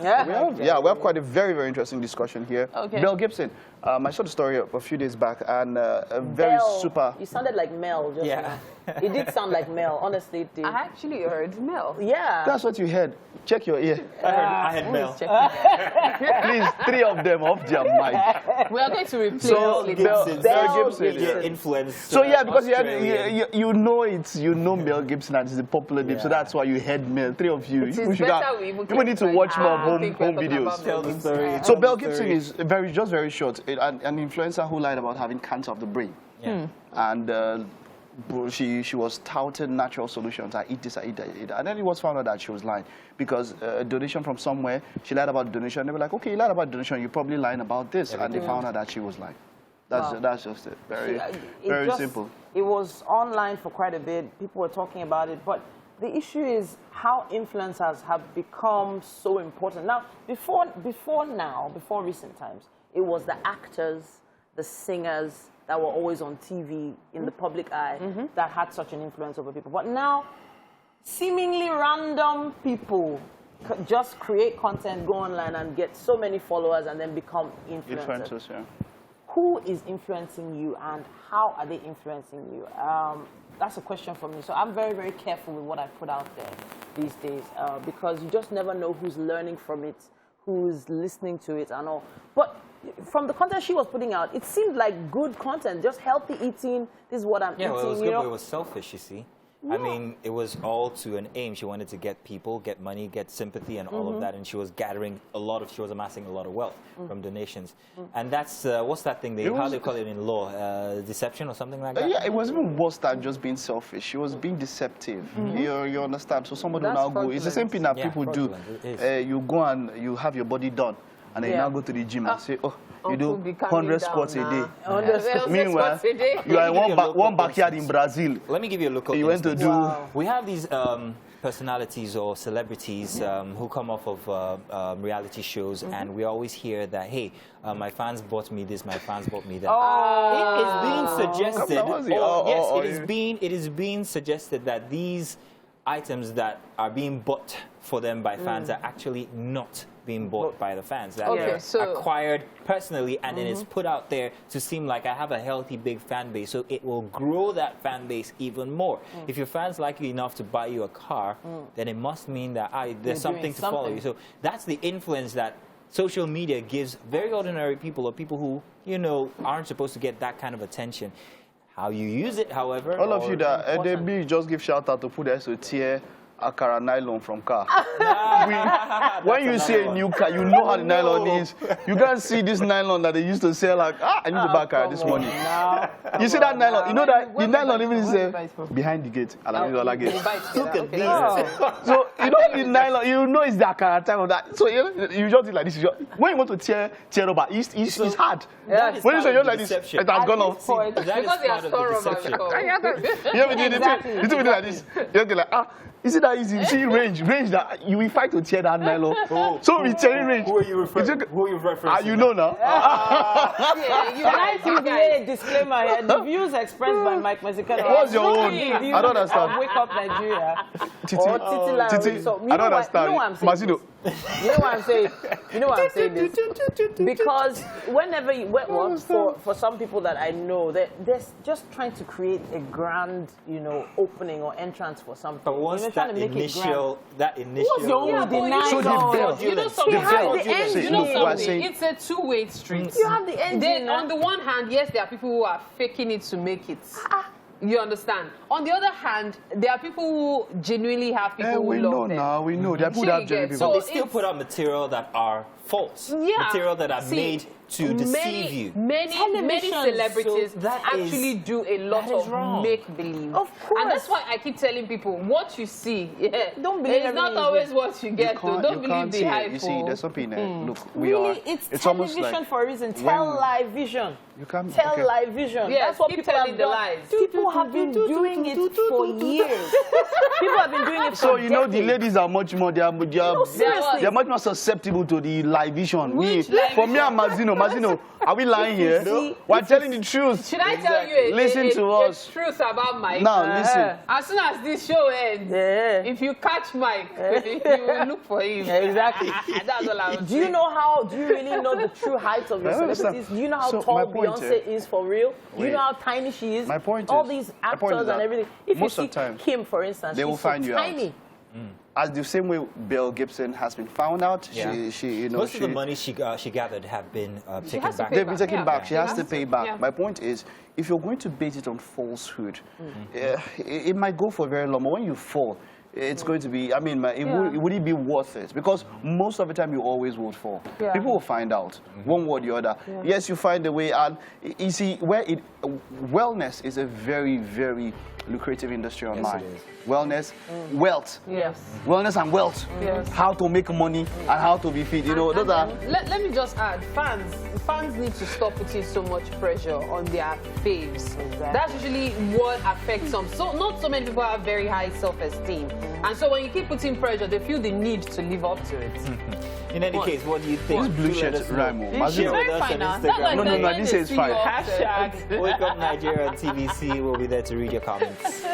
Yeah, we have quite a very, very interesting discussion here. Okay. Belle Gibson, I saw the story a few days back, and a very super... You sounded like Mel just now. It did sound like Mel, honestly it did. I actually heard Mel. Yeah. That's what you heard. Check your ear. I had Mel. Please, 3 of them off their mic. We are going to replace So, Belle Gibson. Yeah, influence. So yeah, because you know Mel Gibson and it's a popular name, so that's why you heard Mel. 3 of you. You need to watch more home videos. Tell the story. So Belle Gibson is just very short, an influencer who lied about having cancer of the brain. Yeah. And she was touted natural solutions. I eat this, I eat that, I eat that. And then it was found out that she was lying because a donation from somewhere, she lied about donation. They were like, okay, you lied about donation, you're probably lying about this. And they found out that she was lying. That's just it. Very simple. It was online for quite a bit. People were talking about it. But the issue is how influencers have become so important. Now, before recent times, it was the actors, the singers that were always on TV in the public eye that had such an influence over people. But now, seemingly random people just create content, go online and get so many followers and then become influencers. Yeah. Who is influencing you and how are they influencing you? That's a question for me. So I'm very, very careful with what I put out there these days because you just never know who's learning from it, who's listening to it and all. But from the content she was putting out, it seemed like good content, just healthy eating. This is what I'm eating. Yeah, well, it was good, but it was selfish, you see. Yeah. I mean, it was all to an aim. She wanted to get people, get money, get sympathy, and all of that. And she was gathering she was amassing a lot of wealth from donations. And that's, what's that thing, how they call it in law? Deception or something like that? Yeah, it was even worse than just being selfish. She was being deceptive. You understand? So somebody will now go. It's the same thing that people do. You go and you have your body done. And then you now go to the gym and say, oh, you do 100 squats a day. Meanwhile, you are in one backyard in Brazil. Let me give you a look. You went to do... We have these personalities or celebrities who come off of reality shows, and we always hear that, hey, my fans bought me this, my fans bought me that. It is being suggested, it is being suggested that these items that are being bought for them by fans are actually not being bought by the fans. That they're acquired personally, and then it's put out there to seem like I have a healthy, big fan base. So it will grow that fan base even more. If your fans like you enough to buy you a car, then it must mean that there's something to follow you. So that's the influence that social media gives very ordinary people or people who, you know, aren't supposed to get that kind of attention. How you use it, however. All of you that LDB just give shout out to put us to tear Akara nylon from car. When you see a new car, you know how the nylon is. You can't see this nylon that they used to sell like, I need to buy a car this morning. You see that nylon? You know that the nylon even is behind the gate. Look at this. So you don't need nylon. You know it's the Akara type of that. So you just do like this. When you want to tear rubber, it's hard. When you say you're like this, it has gone off. Because they are so rubber. You ever did it? You do like this. You have to like, is it that easy? You see range that you will fight to tear that nylon. So we tear range. Who are you referencing? You know now. You made a disclaimer here. The views expressed by Mike Mexican. What's your own? I don't understand. Wake Up Nigeria. Titi, I don't understand. You know what I'm saying? You know why I'm saying this? Because whenever for some people that I know, they're just trying to create a grand, opening or entrance for something. But once that initial, what's your own it's a two-way street. You have the engine. Then on the one hand, yes, there are people who are faking it to make it. You understand? On the other hand, there are people who genuinely have people who love them. We know. There are people that have genuine people. So they still put out material that are false. Material that are made to deceive you. Many celebrities actually do a lot of make-believe. Of course. And that's why I keep telling people, what you see, don't believe it's not always what you get to. Don't believe the hype. You see, there's something there. Look, it's television for a reason. Tell live vision. You can't tell live vision. Yes, that's what keep people telling have the done. lies. People People have been doing it for years. People have been doing it for So, you know, the decades. ladies are much more, seriously. they're much more susceptible to the libation. Which For me and Mazino, are we lying here? see- We're telling the truth. Should I tell you Listen to us. a truth about Mike? Now, listen. As soon as this show ends, Yeah. if you catch Mike, you will look for him. Exactly. That's all I would Do you say. know do you really know the true height of your I understand. celebrities? Do you know how So, tall my point Beyonce is for real? Do you Wait. know how tiny she is? My point All is- these my point is actors that and everything. If most you of see the time, Kim, for instance, they she's will so find you out. tiny. As the same way Belle Gibson has been found out, Yeah. she you know, Most of the money she gathered have been taken has to back. pay they've been taken Yeah. back. She Yeah. has to pay back. Yeah. My point is, if you're going to base it on falsehood, it might go for very long. But when you fall, it's going to be, I mean, would it be worth it? Because most of the time you always would fall. Yeah. People will find out, one way or the other. Yes, you find a way. And you see, wellness is a very, very lucrative industry online. it is. Wellness, wealth. Yes. Wellness and wealth. Yes. How to make money and how to be fit. You know, those are... Let me just add, fans need to stop putting so much pressure on their faves. Exactly. That's usually what affects them. So not so many people have very high self-esteem. And so when you keep putting pressure, they feel the need to live up to it. In any What? case, what do you think? This blue Do shirt let us know. rhyme, oh. Share Mazino. with Very us fine on now. That's Instagram. like No, when this they is see fine. you upset. Wake Up Nigeria on TVC. We'll be there to read your comments.